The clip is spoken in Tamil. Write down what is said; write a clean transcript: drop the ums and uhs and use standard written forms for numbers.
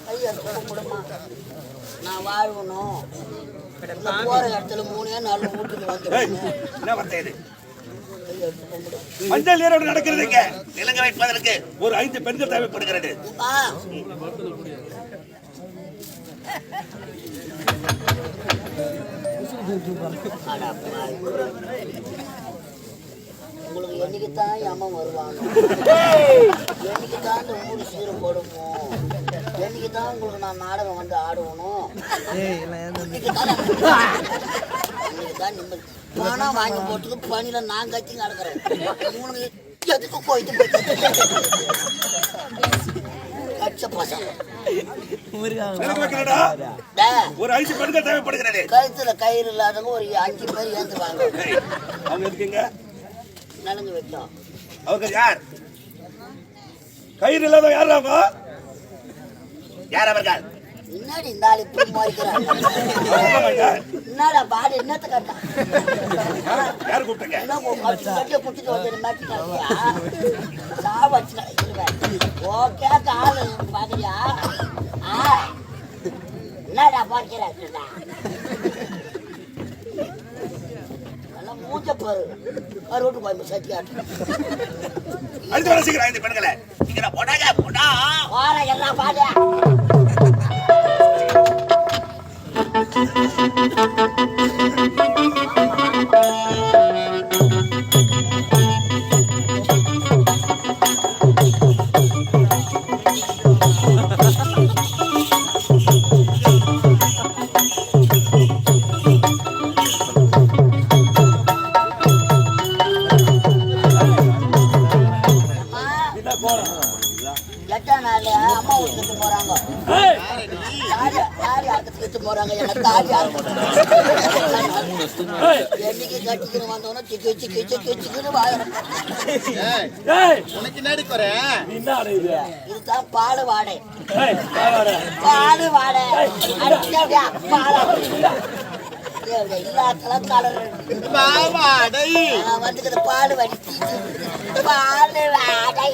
கையெடுத்து கும்பிடுமா, நான் வாழ்வணும். போற இடத்துல 3 நாள் வீட்டுக்கு வந்து மஞ்சள் நீரோடு நடக்கிறதுங்க. விலங்கு வைப்பதற்கு ஒரு 5 பெண்கள் தேவைப்படுகிறது. உங்களுக்கு என்னைக்குத்தான் அம்மா வருவாங்க, என்னைக்குதான் இந்த ஊரு சீரம் போடுவோம், என்னைக்குதான் உங்களுக்கு நான் நாடகம் வந்து ஆடுவணும். இன்னைக்குதான் நிம்மதி. பணம் வாங்கி போட்டுக்கு பணியில நான் கட்சி நடக்கிறேன். இவனுக்கு எதுக்கு போயிட்டு ஒரு 5 பெண்கள் தேவைப்படுகிறது. கழுத்துல கயிறு இல்லாதவங்க ஒரு 5 பேர் ஏந்துவாங்க. அவங்க எதுக்குங்க? நலங்கு வைக்கும். அவங்க யார்? கயிறு இல்லாத யார்? அவங்க யார்? அவர்கள் முன்னாடி இந்த ஆள் இப்படி மாறிக்கிறாங்க. என்னடா பாடி என்னத்தை கட்டா? யார் கூப்பிட்டீங்க? கட்டிய குட்டிட்டு வந்து மாட்டியா சாவச்சு ஓகே ஆளு பாக்குறியா? என்னடா பார்க்கிறாங்க? நல்லா மூச்ச பாரு. கருவட்டு போய் சத்தியாட்டு அடுத்து வர இந்த பெண்களை நீங்க போனாங்க போனா வார எல்லாம் பாடு. அம்மா ஊருக்கு போறாங்க. போறாங்க என்னைக்கு கட்டிக்கிட்டு வந்தோம்னா சிக்கு சிக்கு சிக்கு சிக்குன்னு வாழணும். இதுதான் பாடு வாடை. பாடு வாடை எல்லாத்தெல்லாம் கலர் வந்துக்கிற பாடு வடி பாடு வாடை.